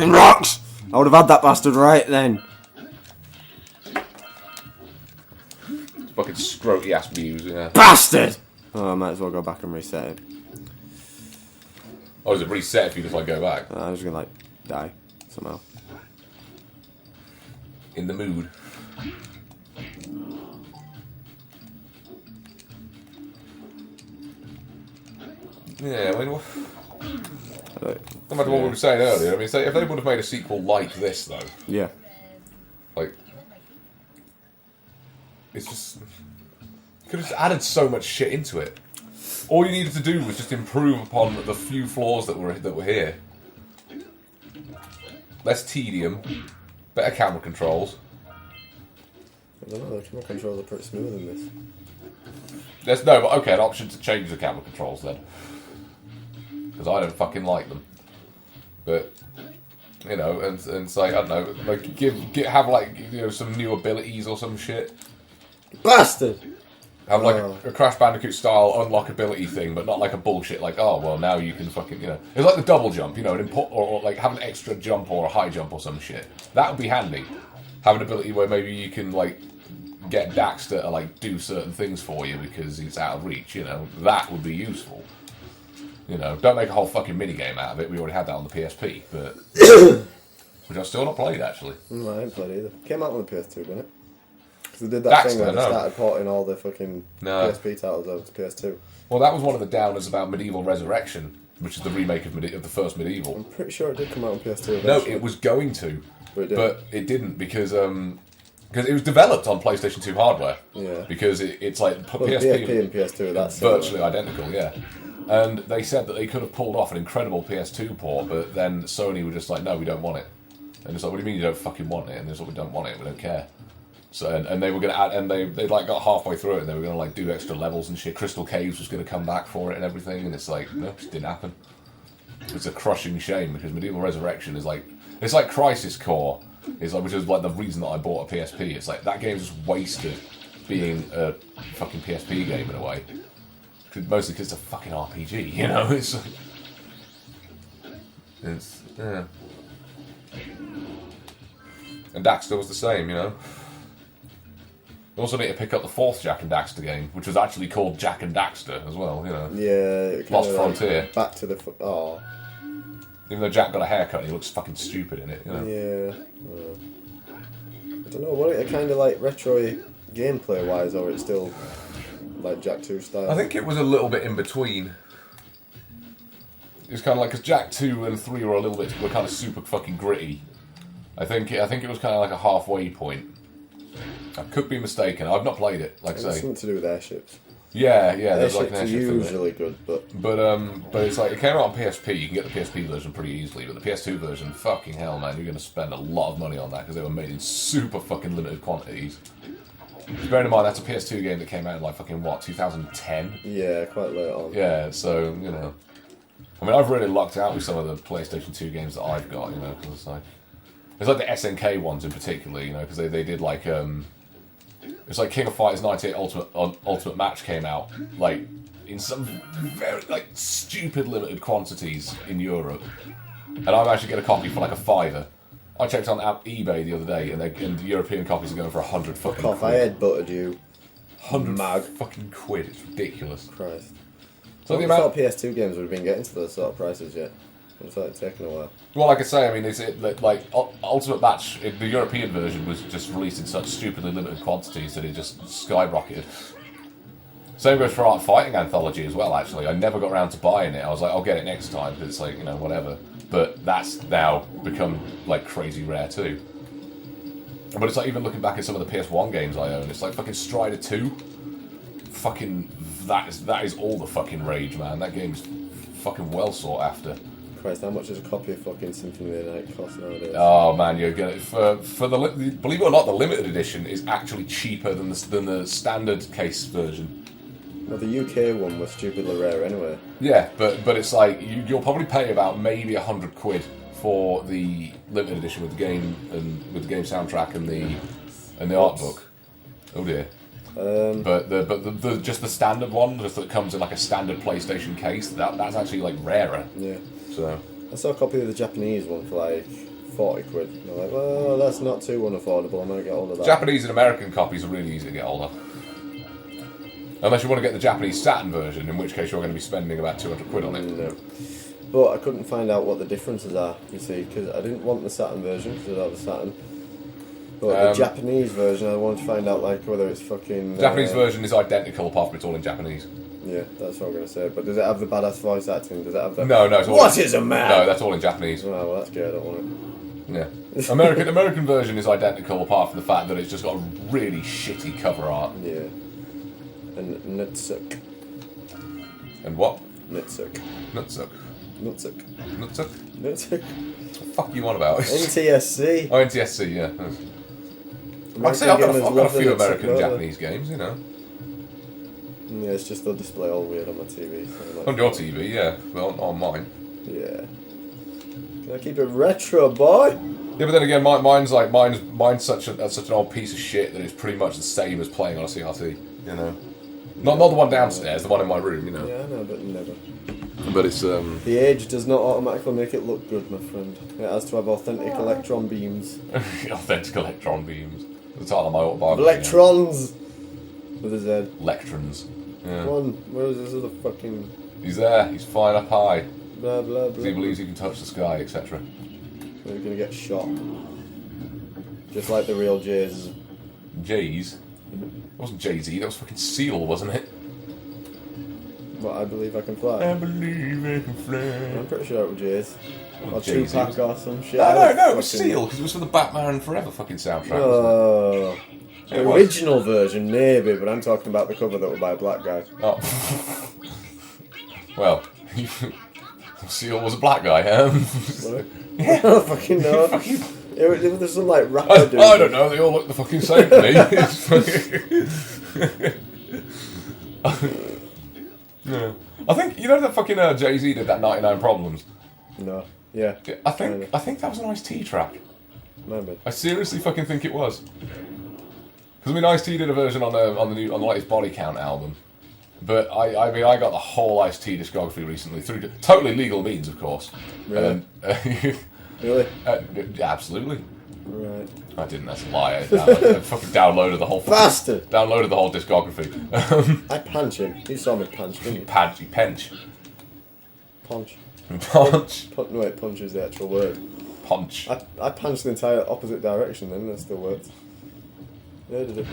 fucking rocks! I would have had that bastard right then. It's fucking scroty ass music. Yeah. Bastard! Oh, I might as well go back and reset it. Oh, does it reset if you just like go back? I'm just gonna like die somehow. In the mood. Yeah, I mean, no matter what we were saying earlier, I mean, say if they would have made a sequel like this, though, Yeah. like, it's just could have just added so much shit into it. All you needed to do was just improve upon the few flaws that were here. Less tedium, better camera controls. I don't know, the camera controls are pretty smooth in this. There's no, but okay, an option to change the camera controls then. Because I don't fucking like them. But, you know, and it's like, I don't know, like, have like, you know, some new abilities or some shit. Bastard! Have like a Crash Bandicoot style unlockability thing, but not like a bullshit like, oh, well, now you can fucking, you know. It's like the double jump, you know, or like have an extra jump or a high jump or some shit. That would be handy. Have an ability where maybe you can, like, get Daxter to, like, do certain things for you because he's out of reach, you know. That would be useful. You know, don't make a whole fucking minigame out of it. We already had that on the PSP, but... which I've still not played, actually. No, I haven't played either. Came out on the PS2, didn't it? Because they did that thing where they started porting all the fucking PSP titles over to PS2. Well, that was one of the downers about Medieval Resurrection, which is the remake of the first Medieval. I'm pretty sure it did come out on PS2 eventually. No, it was going to, but it didn't because it was developed on PlayStation 2 hardware. Yeah. Because it's like PSP and PS2 that's virtually identical, yeah. And they said that they could have pulled off an incredible PS2 port, but then Sony were just like, no, we don't want it. And it's like, what do you mean you don't fucking want it? And it's like, we don't want it, we don't care. So and they were gonna add, and they like got halfway through it, and they were gonna like do extra levels and shit. Crystal Caves was gonna come back for it and everything, and it's like, no, it just didn't happen. It's a crushing shame because Medieval Resurrection is like, it's like Crisis Core, is like, which is like the reason that I bought a PSP. It's like that game's just wasted being a fucking PSP game in a way. Mostly because it's a fucking RPG, you know. It's yeah. And Daxter was the same, you know. We also need to pick up the fourth Jak and Daxter game, which was actually called Jak and Daxter as well, you know. Yeah. Lost Frontier. Like back to the... Oh. Even though Jak got a haircut, he looks fucking stupid in it, you know. Yeah. I don't know, what it kind of like retro gameplay-wise, or it's still like Jak 2 style? I think it was a little bit in between. It was kind of like, because Jak 2 and 3 were kind of super fucking gritty. I think it was kind of like a halfway point. I could be mistaken. I've not played it, like I say. It's something to do with airships. Yeah, there's like an airships airship are usually good, but it's like, it came out on PSP. You can get the PSP version pretty easily, but the PS2 version, fucking hell, man, you're going to spend a lot of money on that because they were made in super fucking limited quantities. Bearing in mind, that's a PS2 game that came out in like fucking, what, 2010? Yeah, quite late on. Yeah, so, you know. I mean, I've really lucked out with some of the PlayStation 2 games that I've got, you know, because it's like the SNK ones in particular, you know, because they did like, it's like King of Fighters 98 Ultimate Match came out, like, in some very, like, stupid limited quantities in Europe. And I managed to get a copy for like a £5. I checked on eBay the other day, and the European copies are going for 100 fucking quid. I headbutted you. 100 fucking quid. It's ridiculous. Christ. So I thought PS2 games would have been getting to those sort of prices yet. I thought it'd taken a while. Well, like I say, I mean, like Ultimate Match, the European version was just released in such stupidly limited quantities that it just skyrocketed. Same goes for Art Fighting Anthology as well, actually. I never got around to buying it. I was like, I'll get it next time, but it's like, you know, whatever. But that's now become, like, crazy rare, too. But it's like, even looking back at some of the PS1 games I own, it's like fucking Strider 2. Fucking, that is all the fucking rage, man. That game's fucking well sought after. Christ, how much does a copy of fucking Symphony of the Night cost nowadays? Oh man, you're gonna for the believe it or not, the limited edition is actually cheaper than the standard case version. Well, the UK one was stupidly rare anyway. Yeah, but it's like you'll probably pay about maybe 100 quid for the limited edition with the game and with the game soundtrack and the art book. Oh dear. But the just the standard one, just that comes in like a standard PlayStation case, that's actually like rarer. Yeah. So I saw a copy of the Japanese one for like 40 quid. And I'm like, well, that's not too unaffordable. I'm going to get all of that. Japanese and American copies are really easy to get hold of. Unless you want to get the Japanese Saturn version, in which case you're going to be spending about 200 quid on it. No. But I couldn't find out what the differences are, you see, because I didn't want the Saturn version, because I have the Saturn. But the Japanese version, I wanted to find out, like, whether it's fucking... The Japanese version is identical, apart from it's all in Japanese. Yeah, that's what I'm going to say. But does it have the badass voice acting? Does it have the... No, it's all... What is a man? No, that's all in Japanese. Oh, well, that's good. I don't want it. Yeah. American version is identical, apart from the fact that it's just got a really shitty cover art. Yeah. And Nutsuk. And what? Nutsuk. Nutsuk. Nutsuk. Nutsuk? Nutsuk. What the fuck you on about? NTSC. Oh, NTSC, yeah. Like I say, I've got a few American and Japanese games, you know. Yeah, it's just they'll display all weird on my TV. So like, on your TV, yeah. Well, on mine. Yeah. Can I keep it retro, boy? Yeah, but then again, mine's such an old piece of shit that it's pretty much the same as playing on a CRT, you know. Not the one downstairs, the one in my room, you know. Yeah, I know, but never. But it's The age does not automatically make it look good, my friend. It has to have authentic electron beams. Authentic electron beams. The title of my autobiography. Electrons! With a Z. Electrons. Yeah. Come on, where is this other fucking... He's there, he's flying up high. Blah, blah, blah. He believes he can touch the sky, etc. We're gonna get shot. Just like the real Jays. Jays? It wasn't Jay-Z, that was fucking Seal, wasn't it? What, I believe I can fly? I believe I can fly. I'm pretty sure it was Jays. Well, Or Jay-Z Tupac was... or some shit. No, it was Seal, because it was for the Batman Forever fucking soundtrack. Oh. The The original version, maybe, but I'm talking about the cover that was by a black guy. Oh. Well, Seal was a black guy, Yeah. I don't fucking know. It was some like rapper I dude. don't know, they all look the fucking same to me. Yeah. I think, you know that fucking Jay-Z did that 99 Problems? No. Yeah. I think that was an Ice-T track. Maybe. I seriously fucking think it was. Because I mean, Ice-T did a version on the latest Body Count album, but I mean, I got the whole Ice-T discography recently through totally legal means, of course. Really? Really? Yeah, absolutely. Right. I didn't. That's a lie. I fucking downloaded the whole. Bastard! Downloaded the whole discography. I punch him. You saw me punch, didn't you? You pench. Punch. Punch. No, wait, punch is the actual word. Punch. I punched the entire opposite direction then, that still works. Yeah, did it?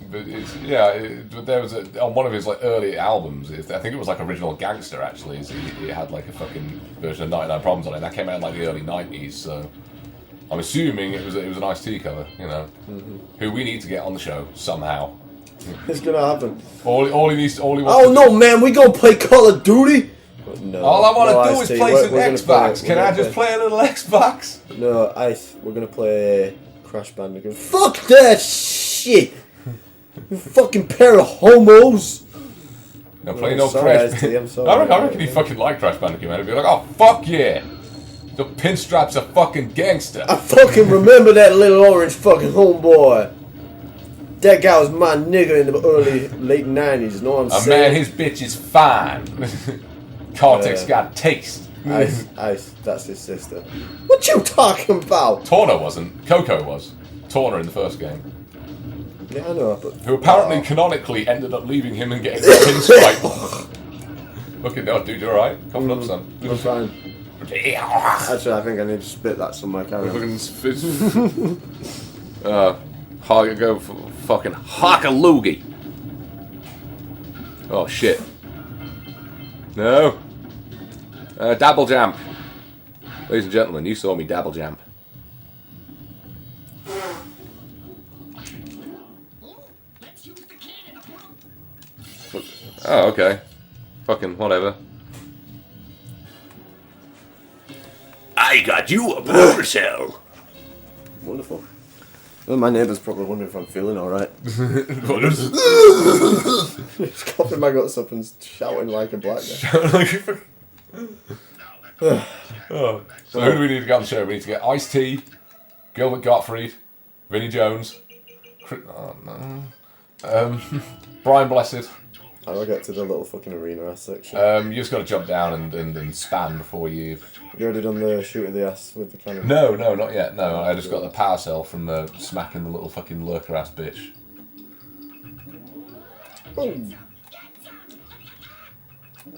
But there was on one of his like early albums. I think it was like Original Gangster actually. He had like a fucking version of 99 Problems on it. That came out in like the early 90s. So I'm assuming it was an Ice-T cover. You know, who we need to get on the show somehow. It's gonna happen. All he wants. Oh no, man, we gonna play Call of Duty. No, all I want to do Ice-T. is play some Xbox. Can I just play a little Xbox? No, Ice. We're gonna play Crash Bandicoot. Fuck that shit. You fucking pair of homos! No, play no Crash. I'm sorry. I reckon he'd fucking like Crash Bandicoot, man. He'd be like, oh, fuck yeah! The Pinstripe's a fucking gangster. I fucking remember that little orange fucking homeboy. That guy was my nigga in the late 90s, you know what I'm saying? Man, his bitch is fine. Cortex got taste. Ice, that's his sister. What you talking about? Torna wasn't. Coco was. Torna in the first game. Yeah, I know, but... Who apparently canonically ended up leaving him and getting the pinstripe. Fucking hell, dude, you alright? Coughing up, son. I'm fine. Actually, I think I need to spit that somewhere, carry on. Go for fucking Hockaloogie. Oh, shit. No. Dabble Jump. Ladies and gentlemen, you saw me Dabble Jump. Oh, okay. Fucking whatever. I got you a burger cell. Wonderful. Well, my neighbour's probably wondering if I'm feeling alright. He's coughing my guts up and shouting like a black guy. So who do we need to get on the show? We need to get Ice-T, Gilbert Gottfried, Vinnie Jones, Brian Blessed. How do I get to the little fucking arena ass section? You just got to jump down and span before you... Have you already done the shoot of the ass with the cannon? No, not yet. No, I just got the power cell from smacking the little fucking lurker ass bitch. Boom.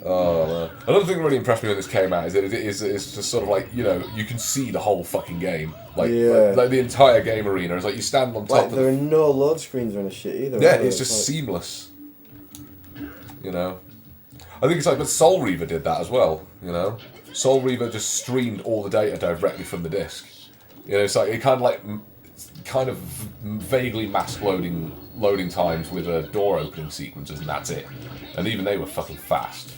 Oh man. Another thing that really impressed me when this came out is that it's just sort of like, you know, you can see the whole fucking game. Like the entire game arena. It's like you stand on top like, of there are no load screens or any shit either. Yeah, it's just seamless. You know? I think it's like, but Soul Reaver did that as well, you know? Soul Reaver just streamed all the data directly from the disc. You know, it's like, it kind of vaguely mask loading times with door opening sequences, and that's it. And even they were fucking fast.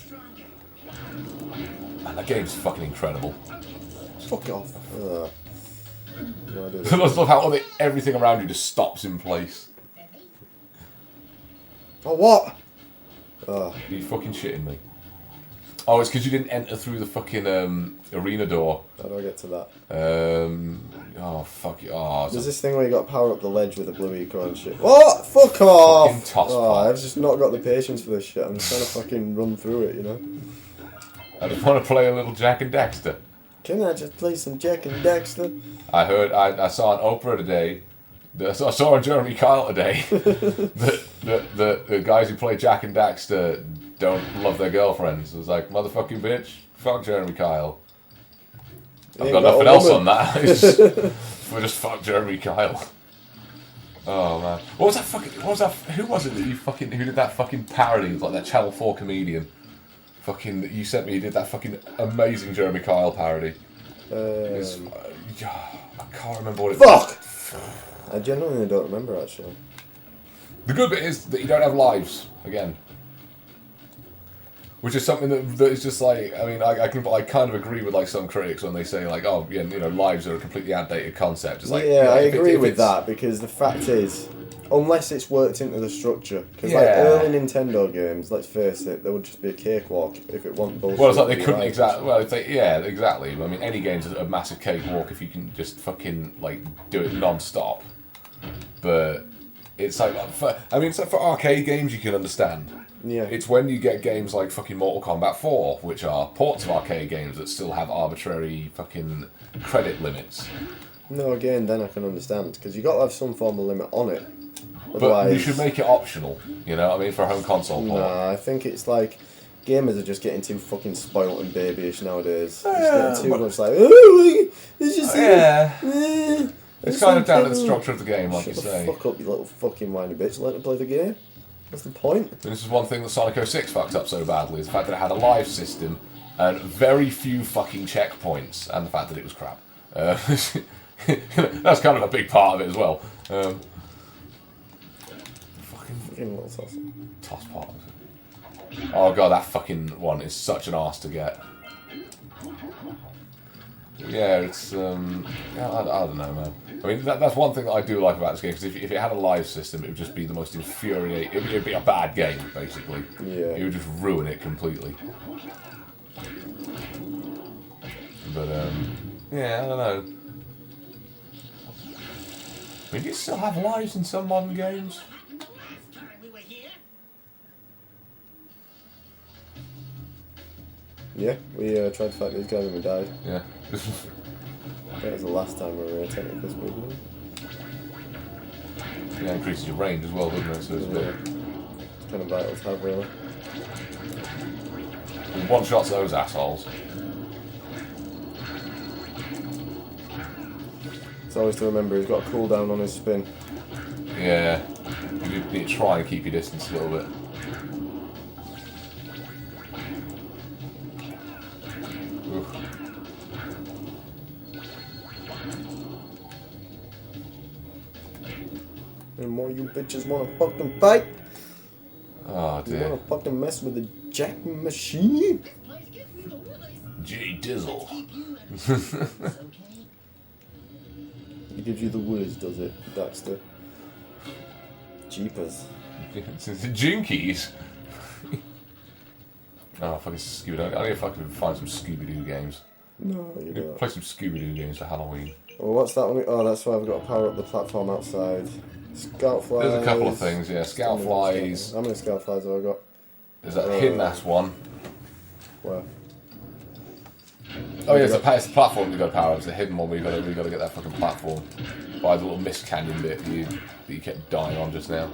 Man, that game's fucking incredible. Fuck off. No idea. I love how everything around you just stops in place. Oh, what? Are you fucking shitting me? Oh, it's because you didn't enter through the fucking arena door. How do I get to that? Oh, fuck it. Oh, there's this thing where you got to power up the ledge with a blue eco and shit. What? Fuck off! Fucking toss I've just not got the patience for this shit. I'm just trying to fucking run through it, you know? I just want to play a little Jak and Daxter. Can I just play some Jak and Daxter? I saw an Oprah today. I saw on Jeremy Kyle today that the guys who play Jak and Daxter don't love their girlfriends. It was like, motherfucking bitch, fuck Jeremy Kyle. I've got nothing else on that. We just fuck Jeremy Kyle. Oh man, what was that? Who was it that who did that fucking parody? It was like that Channel 4 comedian. Fucking, you sent me. He did that fucking amazing Jeremy Kyle parody. I can't remember what it was. Fuck! I genuinely don't remember actually. The good bit is that you don't have lives again. Which is something that is just like, I mean, I kind of agree with like some critics when they say like, oh, yeah, you know, lives are a completely outdated concept. It's like, yeah, I agree with that because the fact is, unless it's worked into the structure, because like early Nintendo games, let's face it, there would just be a cakewalk if it wasn't bullshit. Well, it's like they couldn't exactly. Well, it's like, yeah, exactly. I mean, any game's a massive cakewalk if you can just fucking like do it non-stop. But it's like, for arcade games, you can understand. Yeah. It's when you get games like fucking Mortal Kombat 4, which are ports of arcade games that still have arbitrary fucking credit limits. No, again, then I can understand, because you got to have some form of limit on it. But you should make it optional, you know what I mean, for a home console port. Nah, I think it's like, gamers are just getting too fucking spoiled and babyish nowadays. It's getting too much like, oh, it's just... It's kind of down to the structure of the game, like you say. Fuck up, you little fucking whiny bitch, let them play the game. What's the point? And this is one thing that Sonic 06 fucked up so badly, is the fact that it had a live system and very few fucking checkpoints, and the fact that it was crap. That's kind of a big part of it as well. Fucking little toss. Toss part. Oh god, that fucking one is such an arse to get. Yeah, it's I don't know, man. I mean, that's one thing that I do like about this game, because if it had a live system, it would just be the most infuriating. It would be a bad game, basically. Yeah. It would just ruin it completely. But yeah, I don't know. I mean, you still have lives in some modern games. Yeah, we tried to fight these guys and we died. Yeah. That was the last time we were technically speaking. Yeah, increases your range as well, doesn't it? So it's a bit... kind of vital to have, really. One shots those assholes. It's always to remember he's got a cooldown on his spin. Yeah. You need to try and keep your distance a little bit. Oof. And more you bitches wanna fucking fight? Oh dear. You wanna fucking mess with the Jack machine? J Dizzle. He gives you the words, does it, Daxter? Jeepers. Jinkies. Oh, fucking Scooby-Doo. I need to fucking find some Scooby-Doo games. No, you don't. Play some Scooby-Doo games for Halloween. Well, what's that one? Oh, that's why I've got to power up the platform outside. Scout flies. There's a couple of things, yeah. Scout flies. How many scout flies have I got? There's that hidden ass one. Where? Oh yeah, it's the platform you got to power up. It's the hidden one where you got to get that fucking platform by the little mist canyon bit that you kept dying on just now.